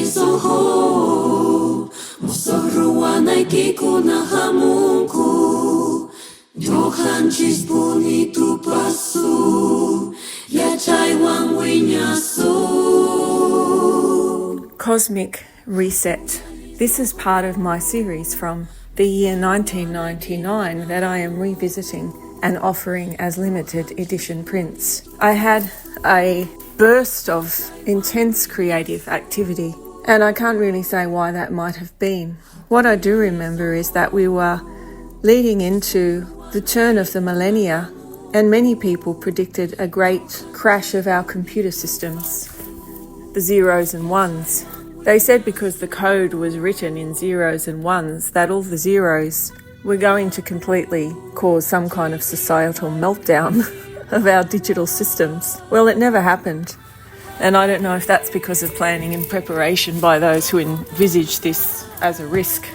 Isoho, Musoruana Kikuna Hamunku, Johan Chispuni Tupasu, Yachai Wangwinyasu. Cosmic Reset. This is part of my series from the year 1999 that I am revisiting and offering as limited edition prints. I had a burst of intense creative activity, and I can't really say why that might have been. What I do remember is that we were leading into the turn of the millennia, and many people predicted a great crash of our computer systems, the zeros and ones. They said because the code was written in zeros and ones that all the zeros were going to completely cause some kind of societal meltdown of our digital systems. Well, it never happened. And I don't know if that's because of planning and preparation by those who envisaged this as a risk.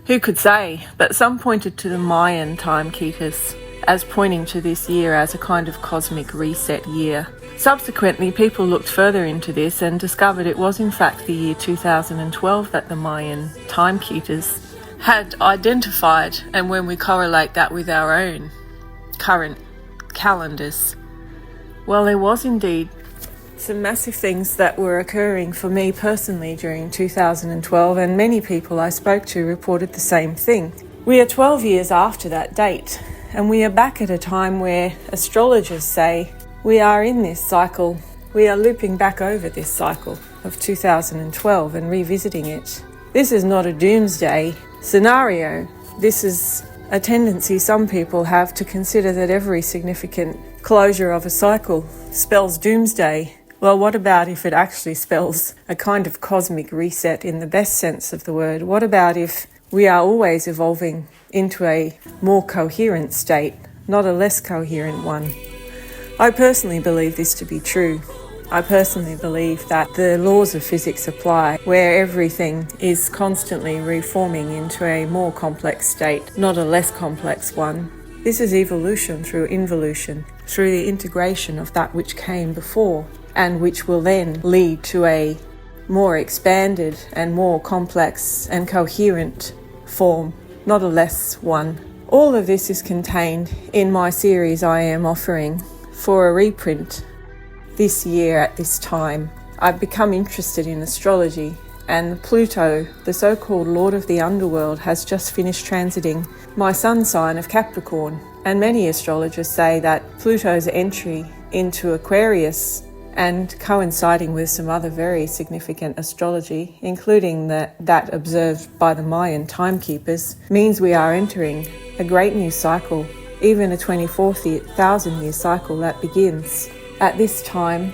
Who could say? But some pointed to the Mayan timekeepers as pointing to this year as a kind of cosmic reset year. Subsequently, people looked further into this and discovered it was in fact the year 2012 that the Mayan timekeepers had identified, and when we correlate that with our own current calendars, well, there was indeed some massive things that were occurring for me personally during 2012, and many people I spoke to reported the same thing. We are 12 years after that date, and we are back at a time where astrologers say we are in this cycle, we are looping back over this cycle of 2012 and revisiting it. This is not a doomsday scenario. This is a tendency some people have to consider that every significant closure of a cycle spells doomsday. Well, what about if it actually spells a kind of cosmic reset in the best sense of the word? What about if we are always evolving into a more coherent state, not a less coherent one? I personally believe this to be true. I personally believe that the laws of physics apply, where everything is constantly reforming into a more complex state, not a less complex one. This is evolution through involution, through the integration of that which came before, and which will then lead to a more expanded and more complex and coherent form, not a less one. All of this is contained in my series I am offering for a reprint this year at this time. I've become interested in astrology, and Pluto, the so-called Lord of the Underworld, has just finished transiting my sun sign of Capricorn, and many astrologers say that Pluto's entry into Aquarius, and coinciding with some other very significant astrology, including that observed by the Mayan timekeepers, means we are entering a great new cycle, even a 24,000 year cycle that begins at this time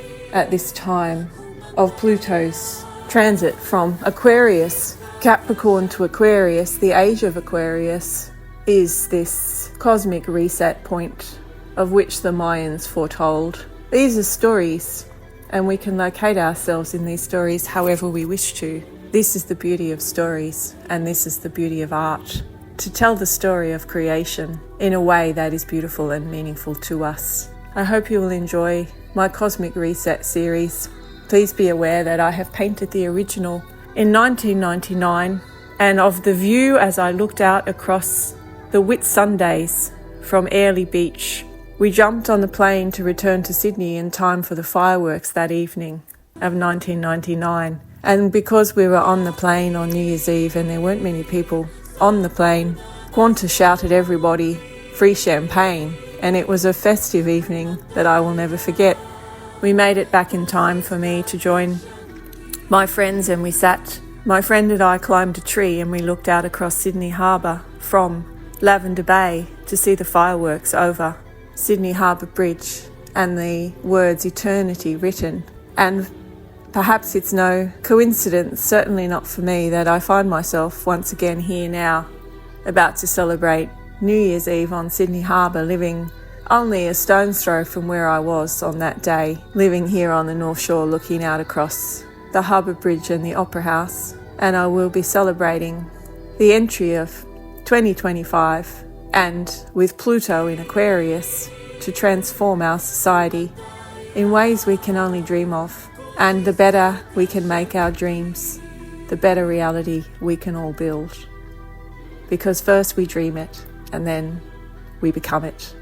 of Pluto's transit from Aquarius. Capricorn to Aquarius, the age of Aquarius, is this cosmic reset point of which the Mayans foretold. These are stories, and we can locate ourselves in these stories however we wish to. This is the beauty of stories, and this is the beauty of art, to tell the story of creation in a way that is beautiful and meaningful to us. I hope you will enjoy my Cosmic Reset series. Please be aware that I have painted the original in 1999, and of the view as I looked out across the Whitsundays from Airlie Beach. We jumped on the plane to return to Sydney in time for the fireworks that evening of 1999. And because we were on the plane on New Year's Eve and there weren't many people on the plane, Qantas shouted everybody free champagne, and it was a festive evening that I will never forget. We made it back in time for me to join my friends, and my friend and I climbed a tree and we looked out across Sydney Harbour from Lavender Bay to see the fireworks over Sydney Harbour Bridge and the words eternity written. And perhaps it's no coincidence, certainly not for me, that I find myself once again here now, about to celebrate New Year's Eve on Sydney Harbour, living only a stone's throw from where I was on that day, living here on the North Shore looking out across the Harbour Bridge and the Opera House. And I will be celebrating the entry of 2025, and with Pluto in Aquarius, to transform our society in ways we can only dream of. And the better we can make our dreams, the better reality we can all build. Because first we dream it, and then we become it.